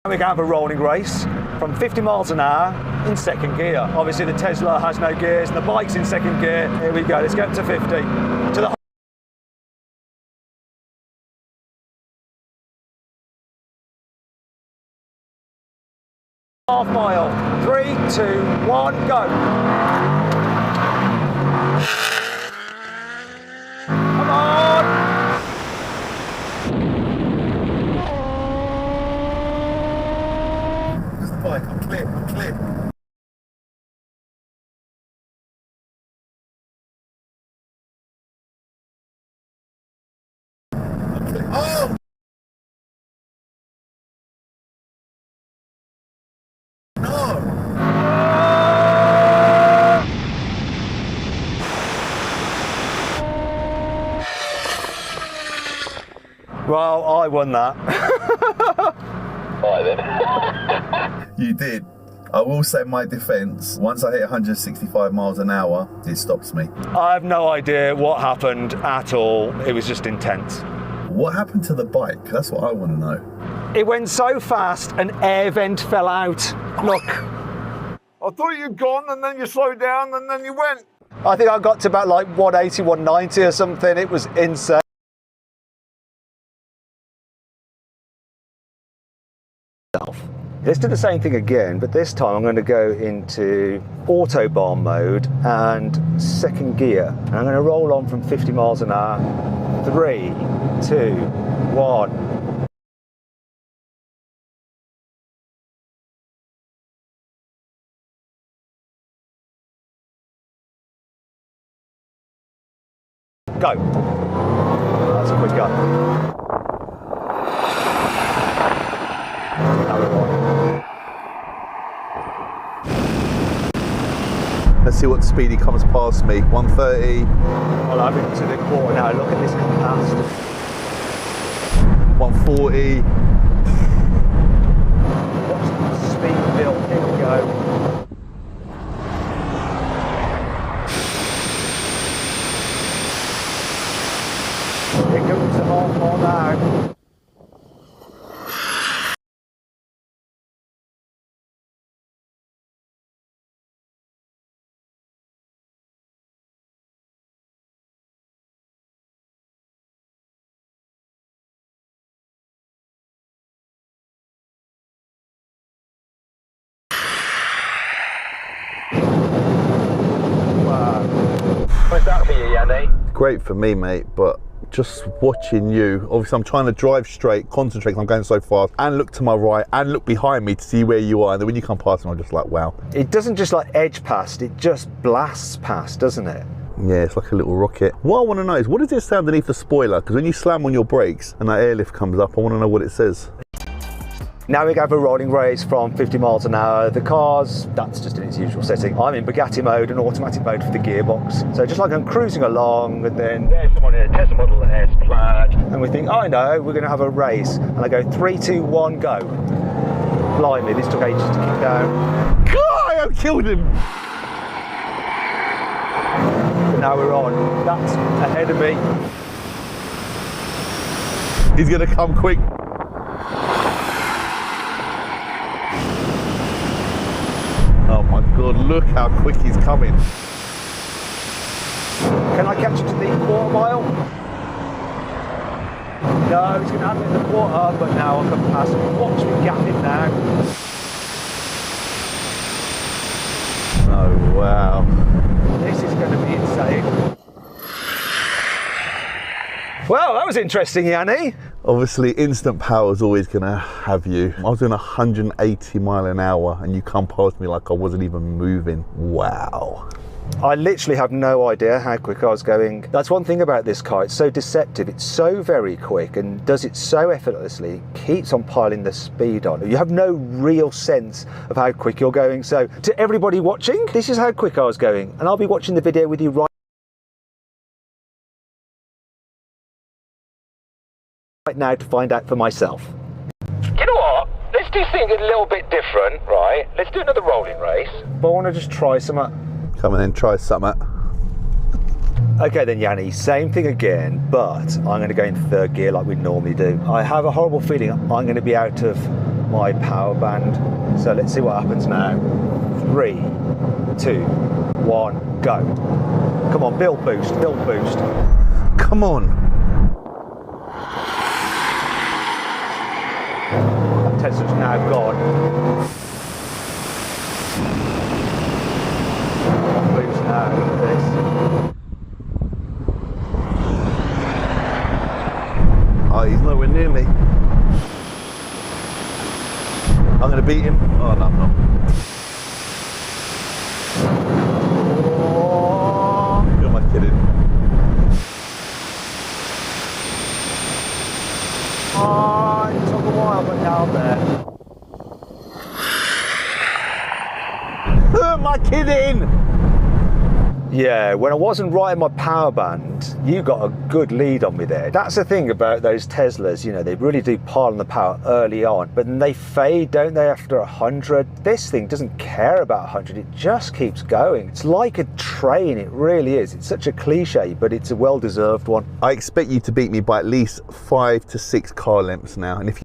We're going to have a rolling race from 50 miles an hour in second gear. Obviously the Tesla has no gears and the bike's in second gear. Here we go, let's go up to 50. To the half mile. 3, 2, 1, go. Come on. Where's the bike? I'm clear, I'm clear. I'm clear. Oh! Well, I won that. Right then. You did. I will say in my defence, once I hit 165 miles an hour, it stops me. I have no idea what happened at all. It was just intense. What happened to the bike? That's what I want to know. It went so fast, an air vent fell out. Look. I thought you'd gone and then you slowed down and then you went. I think I got to about like 180, 190 or something. It was insane. Let's do the same thing again, but this time I'm going to go into autobahn mode and second gear. And I'm going to roll on from 50 miles an hour. 3, 2, 1. Go. That's a quick go. Let's see what speed he comes past me. 130. Well, I'm into the quarter now. Look at this past. 140. Watch the speed build. Here we go. Here comes the half mile now. What's that for you, Yanni? Great for me, mate, but just watching you, obviously I'm trying to drive straight, concentrate 'cause I'm going so fast, and look to my right and look behind me to see where you are, and then when you come past me I'm just like, wow. It doesn't just like edge past, it just blasts past, doesn't it? Yeah, it's like a little rocket. What I want to know is, what does it say underneath the spoiler? Because when you slam on your brakes and that airlift comes up, I want to know what it says. Now we have a rolling race from 50 miles an hour. The cars, that's just in its usual setting. I'm in Bugatti mode and automatic mode for the gearbox. So just like I'm cruising along, and then There's someone in a Tesla Model S Plaid. and we think, oh no, we're going to have a race. And I go 3, 2, 1, go. Blimey, this took ages to kick down. God, I killed him! But now we're on. That's ahead of me. He's going to come quick. Oh my God, look how quick he's coming. Can I catch it to the quarter mile? No, he's going to have it in the quarter, but now I can pass. Watch me gap him now. Oh wow. This is going to be insane. Well, that was interesting, Yanni. Obviously, instant power is always going to have you. I was doing 180 mile an hour and you come past me like I wasn't even moving. Wow. I literally have no idea how quick I was going. That's one thing about this car, it's so deceptive. It's so very quick and does it so effortlessly, keeps on piling the speed on. You have no real sense of how quick you're going. So to everybody watching, this is how quick I was going. And I'll be watching the video with you right now to find out for myself. You know what? Let's do something a little bit different, right? Let's do another rolling race. But I want to just try some. Come on then, try something. Okay then, Yanni, same thing again, but I'm going to go in third gear like we normally do. I have a horrible feeling I'm going to be out of my power band. So let's see what happens now. 3, 2, 1, go. Come on, build boost, build boost. Come on. Tesla's now gone. Boost now, look at this. Oh, he's nowhere near me. I'm going to beat him. Oh, no, I'm not. Who am I kidding? Oh, it took a while, but now I'm there. Who am I kidding? Yeah, when I wasn't riding my power band, you got a good lead on me there. That's the thing about those Teslas, you know, they really do pile on the power early on, but then they fade, don't they, after 100? This thing doesn't care about 100, it just keeps going. It's like a train, it really is. It's such a cliche, but it's a well-deserved one. I expect you to beat me by at least 5 to 6 car lengths now, and if